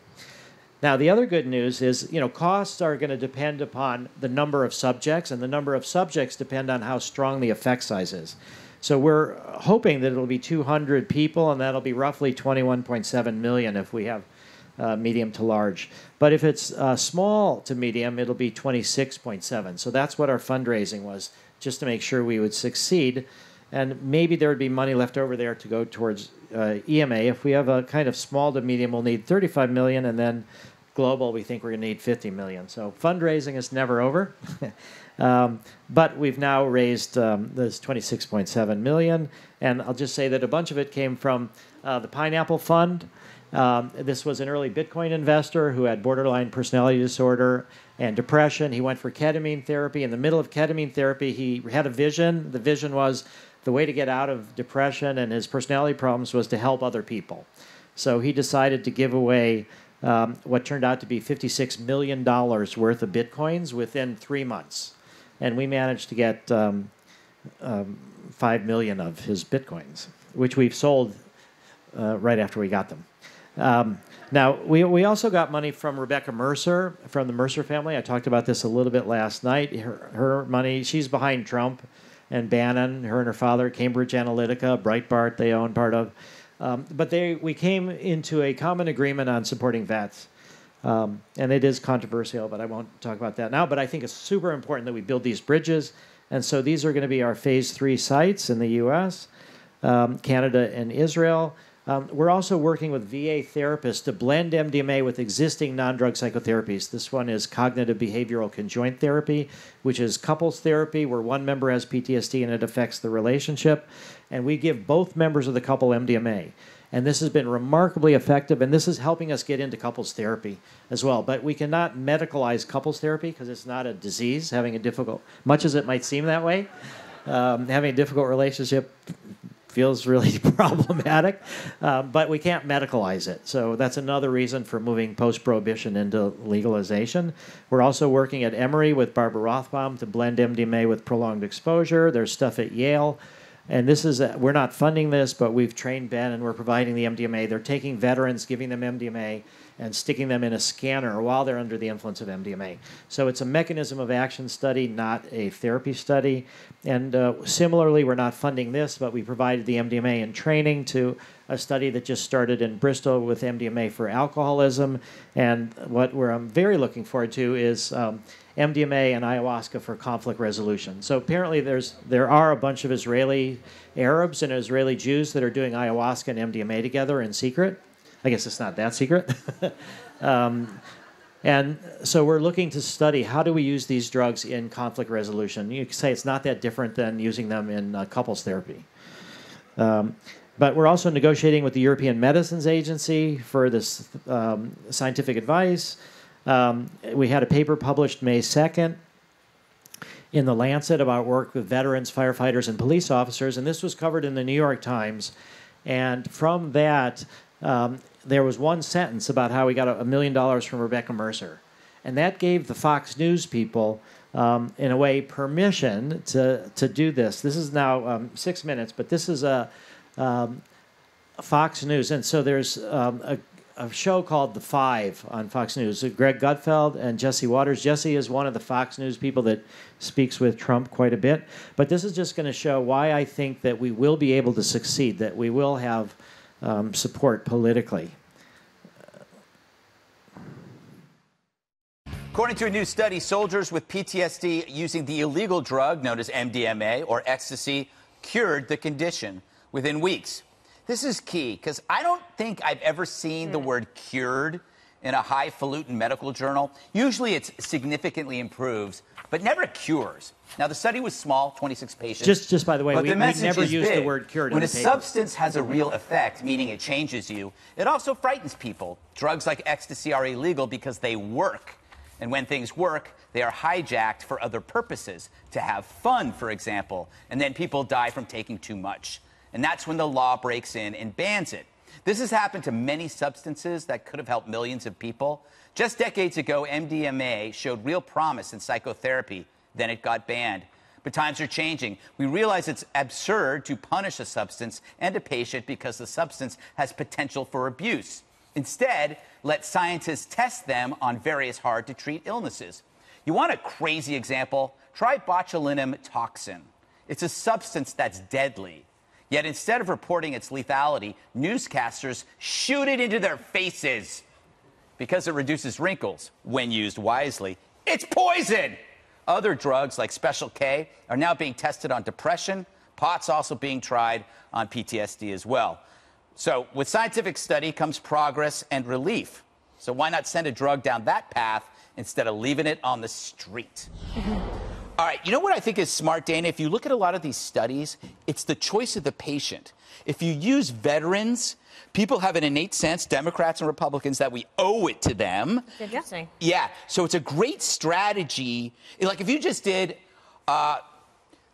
Now, the other good news is, costs are going to depend upon the number of subjects, and the number of subjects depend on how strong the effect size is. So we're hoping that it'll be 200 people, and that'll be roughly 21.7 million if we have medium to large. But if it's small to medium, it'll be 26.7. So that's what our fundraising was, just to make sure we would succeed. And maybe there would be money left over there to go towards EMA. If we have a kind of small to medium, we'll need 35 million, and then global, we think we're going to need 50 million. So fundraising is never over. But we've now raised this 26.7 million. And I'll just say that a bunch of it came from the Pineapple Fund. This was an early Bitcoin investor who had borderline personality disorder and depression. He went for ketamine therapy. In the middle of ketamine therapy, he had a vision. The vision was the way to get out of depression and his personality problems was to help other people. So he decided to give away what turned out to be $56 million worth of Bitcoins within 3 months. And we managed to get 5 million of his Bitcoins, which we've sold right after we got them. Now, we also got money from Rebecca Mercer, from the Mercer family. I talked about this a little bit last night. Her money, she's behind Trump and Bannon, her and her father, Cambridge Analytica, Breitbart, they own part of. But we came into a common agreement on supporting vets. And it is controversial, but I won't talk about that now. But I think it's super important that we build these bridges. And so these are going to be our phase 3 sites in the U.S., Canada, and Israel. We're also working with VA therapists to blend MDMA with existing non-drug psychotherapies. This one is cognitive behavioral conjoint therapy, which is couples therapy where one member has PTSD and it affects the relationship. And we give both members of the couple MDMA. And this has been remarkably effective, and this is helping us get into couples therapy as well. But we cannot medicalize couples therapy because it's not a disease, much as it might seem that way. Having a difficult relationship feels really problematic, but we can't medicalize it. So that's another reason for moving post-prohibition into legalization. We're also working at Emory with Barbara Rothbaum to blend MDMA with prolonged exposure. There's stuff at Yale. And this is, we're not funding this, but we've trained Ben and we're providing the MDMA. They're taking veterans, giving them MDMA, and sticking them in a scanner while they're under the influence of MDMA. So it's a mechanism of action study, not a therapy study. And similarly, we're not funding this, but we provided the MDMA in training to a study that just started in Bristol with MDMA for alcoholism. And what I'm very looking forward to is MDMA and ayahuasca for conflict resolution. So apparently there are a bunch of Israeli Arabs and Israeli Jews that are doing ayahuasca and MDMA together in secret. I guess it's not that secret. And so we're looking to study how do we use these drugs in conflict resolution. You could say it's not that different than using them in couples therapy. But we're also negotiating with the European Medicines Agency for this scientific advice. We had a paper published May 2nd in The Lancet about work with veterans, firefighters, and police officers, and this was covered in the New York Times. And from that, there was one sentence about how we got $1 million from Rebecca Mercer. And that gave the Fox News people, in a way, permission to do this. This is now 6 minutes, but this is a Fox News. And so there's a show called The Five on Fox News. Greg Gutfeld and Jesse Waters. Jesse is one of the Fox News people that speaks with Trump quite a bit. But this is just going to show why I think that we will be able to succeed, that we will have support politically. According to a new study, soldiers with PTSD using the illegal drug known as MDMA or ecstasy cured the condition within weeks. This is key because I don't think I've ever seen the word cured in a highfalutin medical journal. Usually it's significantly improves, but never cures. Now, the study was small, 26 patients. Just by the way, we never use the word cured in When the a paper. substance has a real effect, meaning it changes you, it also frightens people. Drugs like ecstasy are illegal because they work. And when things work, they are hijacked for other purposes, to have fun, for example, and then people die from taking too much. And that's when the law breaks in and bans it. This has happened to many substances that could have helped millions of people. Just decades ago, MDMA showed real promise in psychotherapy. Then it got banned. But times are changing. We realize it's absurd to punish a substance and a patient because the substance has potential for abuse. Instead, let scientists test them on various hard-to-treat illnesses. You want a crazy example? Try botulinum toxin. It's a substance that's deadly. Yet instead of reporting its lethality, newscasters shoot it into their faces. Because it reduces wrinkles when used wisely, it's poison! Other drugs like Special K are now being tested on depression. Pot's also being tried on PTSD as well. So with scientific study comes progress and relief. So why not send a drug down that path instead of leaving it on the street? All right, you know what I think is smart, Dana? If you look at a lot of these studies, it's the choice of the patient. If you use veterans, people have an innate sense, Democrats and Republicans, that we owe it to them. Interesting. Yeah, so it's a great strategy. Like if you just did,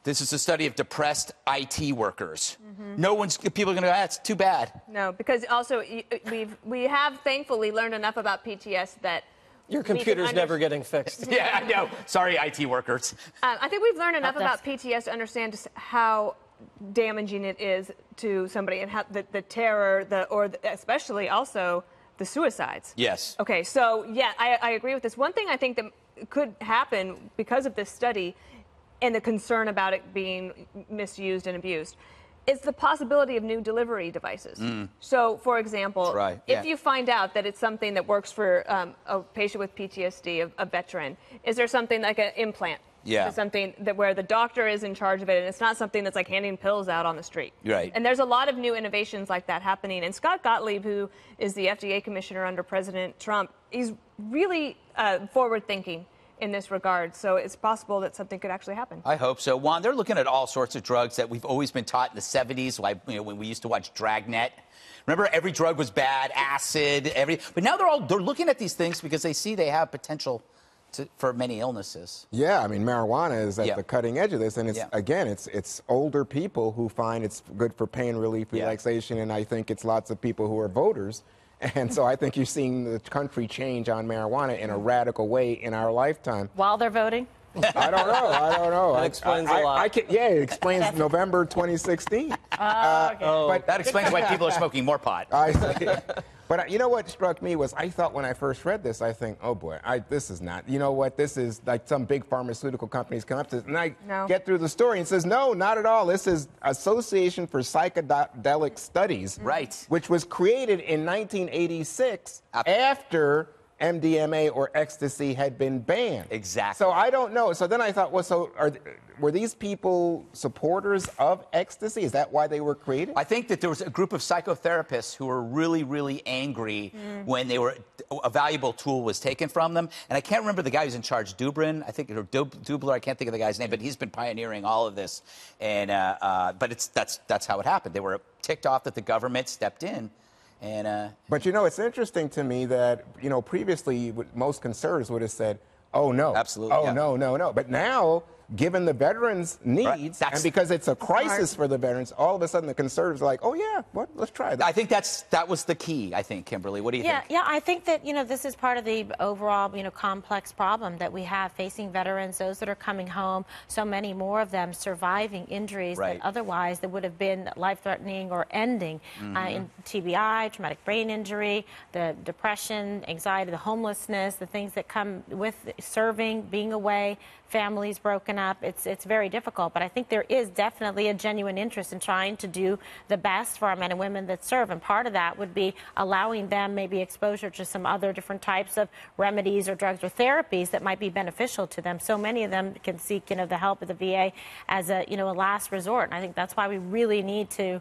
this is a study of depressed IT workers. People are going to go, that's too bad. No, because also we have thankfully learned enough about PTS that your computer's never getting fixed. Yeah, I know. Sorry, IT workers. I think we've learned enough about PTS to understand just how damaging it is to somebody and how the terror, especially also the suicides. Yes. Okay, so yeah, I agree with this. One thing I think that could happen because of this study and the concern about it being misused and abused is the possibility of new delivery devices. So, for example, if you find out that it's something that works for a patient with PTSD, a veteran, is there something like an implant? Yeah. Something that where the doctor is in charge of it, and it's not something that's like handing pills out on the street. Right. And there's a lot of new innovations like that happening. And Scott Gottlieb, who is the FDA commissioner under President Trump, he's really forward-thinking in this regard. So it's possible that something could actually happen. I hope so. Juan, they're looking at all sorts of drugs that we've always been taught in the 70s, like when we used to watch Dragnet. Remember, every drug was bad, acid, but now they're looking at these things because they see they have potential for many illnesses. Yeah, I mean, marijuana is at the cutting edge of this, and it's again, it's older people who find it's good for pain relief, relaxation, and I think it's lots of people who are voters. And so I think you're seeing the country change on marijuana in a radical way in our lifetime. While they're voting? I don't know. That explains a lot. It explains November 2016. Okay. But that explains why people are smoking more pot. But you know what struck me was I thought when I first read this, I think, oh boy, this is not, you know what, this is like some big pharmaceutical companies come up to this. And I get through the story and it says, no, not at all. This is Association for Psychedelic Studies. Right. Which was created in 1986 after MDMA or ecstasy had been banned. Exactly. So I don't know. So then I thought, well, so were these people supporters of ecstasy? Is that why they were created? I think that there was a group of psychotherapists who were really, really angry when a valuable tool was taken from them. And I can't remember the guy who's in charge, Doblin, I think, or Dobler, I can't think of the guy's name, but he's been pioneering all of this. And but that's how it happened. They were ticked off that the government stepped in. And but you know, it's interesting to me that, you know, previously most conservatives would have said, oh no, absolutely, oh no, no, no. But now, given the veterans' needs, and because it's a crisis for the veterans, all of a sudden the conservatives are like, oh yeah, what? Let's try that. I think that was the key. I think, Kimberly, what do you think? Yeah, I think that, you know, this is part of the overall, you know, complex problem that we have facing veterans, those that are coming home, so many more of them surviving injuries that otherwise that would have been life-threatening or ending in TBI, traumatic brain injury, the depression, anxiety, the homelessness, the things that come with serving, being away, families broken up. It's very difficult, but I think there is definitely a genuine interest in trying to do the best for our men and women that serve, and part of that would be allowing them maybe exposure to some other different types of remedies or drugs or therapies that might be beneficial to them. So many of them can seek, you know, the help of the VA as a, you know, a last resort, and I think that's why we really need to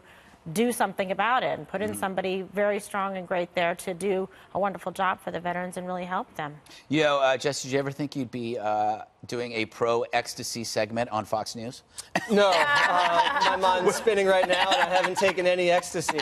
do something about it and put in somebody very strong and great there to do a wonderful job for the veterans and really help them. You know, Jess, did you ever think you'd be doing a pro-ecstasy segment on Fox News? No, my mind's spinning right now, and I haven't taken any ecstasy.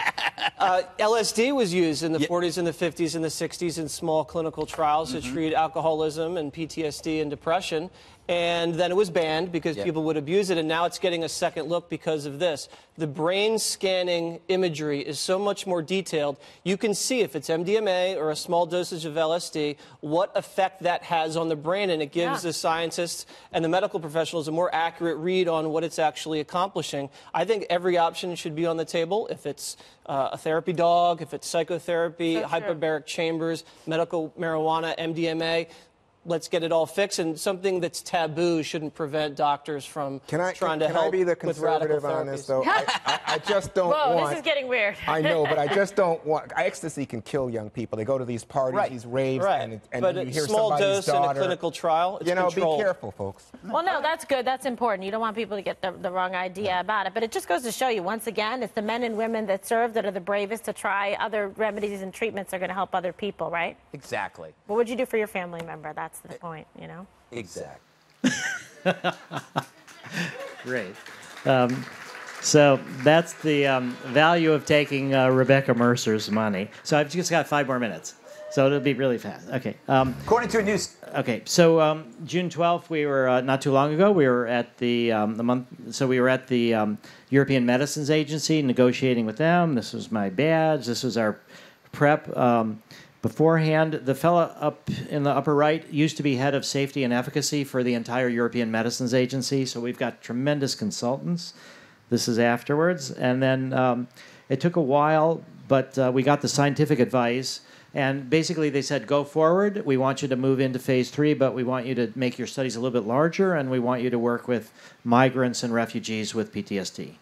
LSD was used in the 40s and the 50s and the 60s in small clinical trials to treat alcoholism and PTSD and depression. And then it was banned because people would abuse it, and now it's getting a second look because of this. The brain scanning imagery is so much more detailed. You can see if it's MDMA or a small dosage of LSD, what effect that has on the brain, and it gives the scientists and the medical professionals a more accurate read on what it's actually accomplishing. I think every option should be on the table. If it's a therapy dog, if it's psychotherapy, hyperbaric chambers, medical marijuana, MDMA, let's get it all fixed, and something that's taboo shouldn't prevent doctors from trying to help. Can I be the with radical conservative on this, though? therapies. I just don't Whoa, want... this is getting weird. I know, but I just don't want... Ecstasy can kill young people. They go to these parties, these raves, and but then you hear small somebody's dose daughter... in a clinical trial, it's you know, controlled. be careful, folks. Well, no, that's good. That's important. You don't want people to get the wrong idea about it. But it just goes to show you, once again, it's the men and women that serve that are the bravest to try other remedies and treatments that are going to help other people, right? Exactly. What would you do for your family member? That's the point, you know? Exactly. Great. So that's the value of taking Rebecca Mercer's money. So I've just got 5 more minutes. So it'll be really fast. Okay. According to a news. Okay. So June 12th, we were not too long ago. We were at the month. So we were at the European Medicines Agency, negotiating with them. This was my badge. This was our prep. Beforehand, the fellow up in the upper right used to be head of safety and efficacy for the entire European Medicines Agency. So we've got tremendous consultants. This is afterwards, and then it took a while, but we got the scientific advice. And basically they said, go forward. We want you to move into phase 3, but we want you to make your studies a little bit larger, and we want you to work with migrants and refugees with PTSD.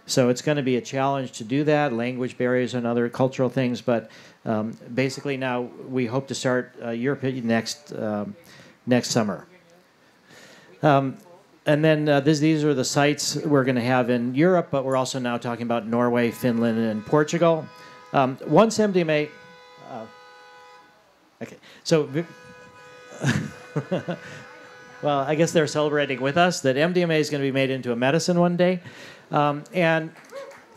So it's going to be a challenge to do that, language barriers and other cultural things, but basically now we hope to start Europe next summer. And then these are the sites we're going to have in Europe, but we're also now talking about Norway, Finland, and Portugal. Once MDMA... okay, so... well, I guess they're celebrating with us that MDMA is going to be made into a medicine one day. And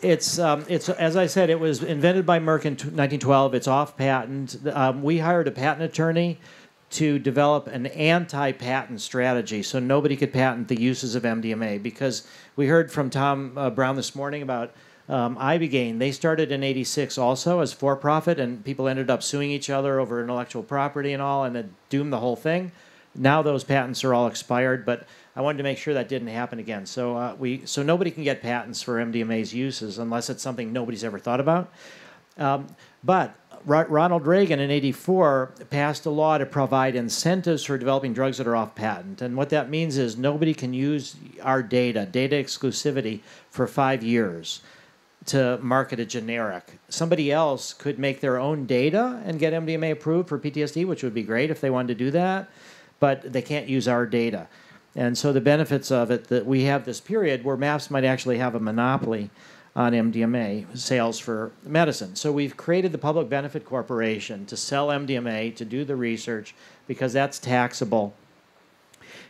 it's as I said, it was invented by Merck in 1912. It's off patent. We hired a patent attorney to develop an anti-patent strategy so nobody could patent the uses of MDMA, because we heard from Tom Brown this morning about Ibogaine. They started in '86 also as for-profit, and people ended up suing each other over intellectual property and all, and it doomed the whole thing. Now those patents are all expired, but I wanted to make sure that didn't happen again. So so nobody can get patents for MDMA's uses unless it's something nobody's ever thought about. But Ronald Reagan in '84 passed a law to provide incentives for developing drugs that are off patent. And what that means is nobody can use our data exclusivity, for 5 years. to market a generic. Somebody else could make their own data and get MDMA approved for PTSD, which would be great if they wanted to do that, but they can't use our data. And so the benefits of it, that we have this period where MAPS might actually have a monopoly on MDMA sales for medicine. So we've created the Public Benefit Corporation to sell MDMA, to do the research, because that's taxable.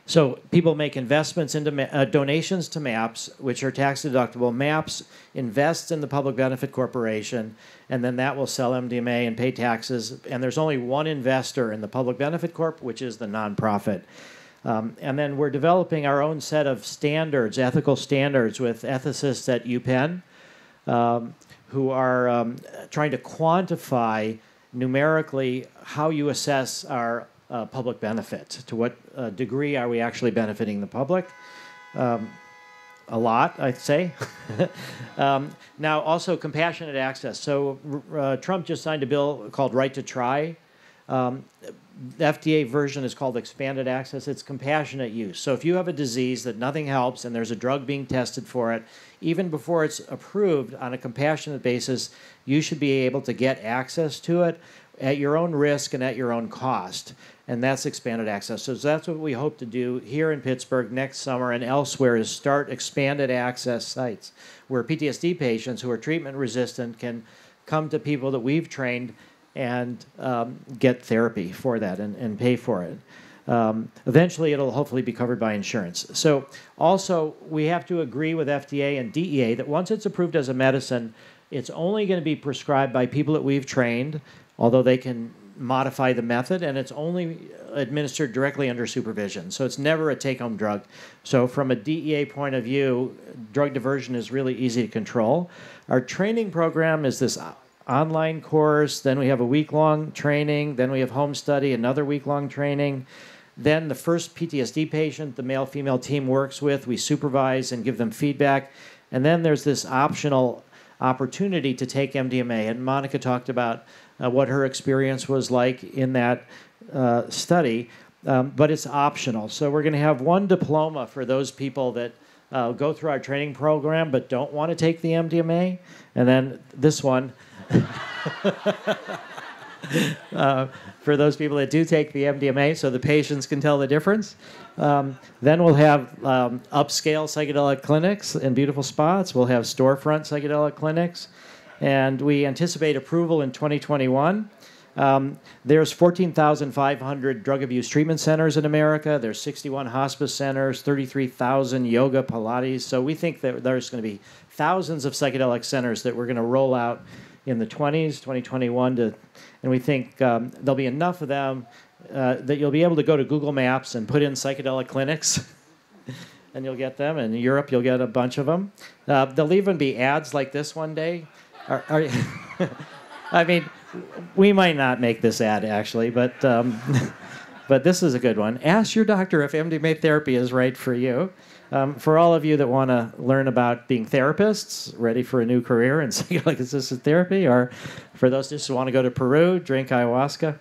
So people make investments into donations to MAPS, which are tax deductible. MAPS invests in the Public Benefit Corporation, and then that will sell MDMA and pay taxes. And there's only one investor in the Public Benefit Corp, which is the nonprofit. And then we're developing our own set of standards, ethical standards, with ethicists at UPenn, who are trying to quantify numerically how you assess our public benefit. To what degree are we actually benefiting the public? A lot, I'd say. Now, also compassionate access. So Trump just signed a bill called Right to Try. The FDA version is called expanded access. It's compassionate use. So if you have a disease that nothing helps and there's a drug being tested for it, even before it's approved on a compassionate basis, you should be able to get access to it at your own risk and at your own cost. And that's expanded access. So that's what we hope to do here in Pittsburgh next summer and elsewhere, is start expanded access sites where PTSD patients who are treatment resistant can come to people that we've trained and get therapy for that and pay for it. Eventually, it'll hopefully be covered by insurance. So also, we have to agree with FDA and DEA that once it's approved as a medicine, it's only going to be prescribed by people that we've trained, although they can modify the method, and it's only administered directly under supervision. So it's never a take-home drug. So from a DEA point of view, drug diversion is really easy to control. Our training program is this online course, then we have a week-long training, then we have home study, another week-long training. Then the first PTSD patient the male-female team works with, we supervise and give them feedback. And then there's this optional opportunity to take MDMA. And Monica talked about what her experience was like in that study, but it's optional. So we're going to have one diploma for those people that go through our training program but don't want to take the MDMA, and then this one for those people that do take the MDMA, so the patients can tell the difference. Then we'll have upscale psychedelic clinics in beautiful spots. We'll have storefront psychedelic clinics, and we anticipate approval in 2021. There's 14,500 drug abuse treatment centers in America. There's 61 hospice centers, 33,000 yoga, Pilates. So we think that there's going to be thousands of psychedelic centers that we're going to roll out in the 2021, and we think there'll be enough of them that you'll be able to go to Google Maps and put in psychedelic clinics, and you'll get them. In Europe, you'll get a bunch of them. There'll even be ads like this one day. I mean, we might not make this ad, actually, but this is a good one. Ask your doctor if MDMA therapy is right for you. For all of you that want to learn about being therapists, ready for a new career in psychedelic-assisted therapy, or for those just who want to go to Peru, drink ayahuasca.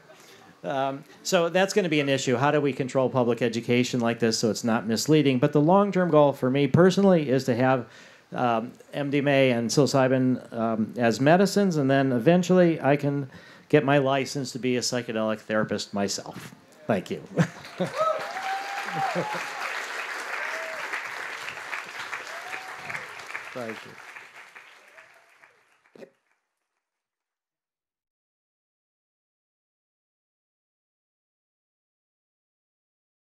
So that's going to be an issue. How do we control public education like this so it's not misleading? But the long-term goal for me personally is to have MDMA and psilocybin as medicines, and then eventually I can get my license to be a psychedelic therapist myself. Thank you. Thank you.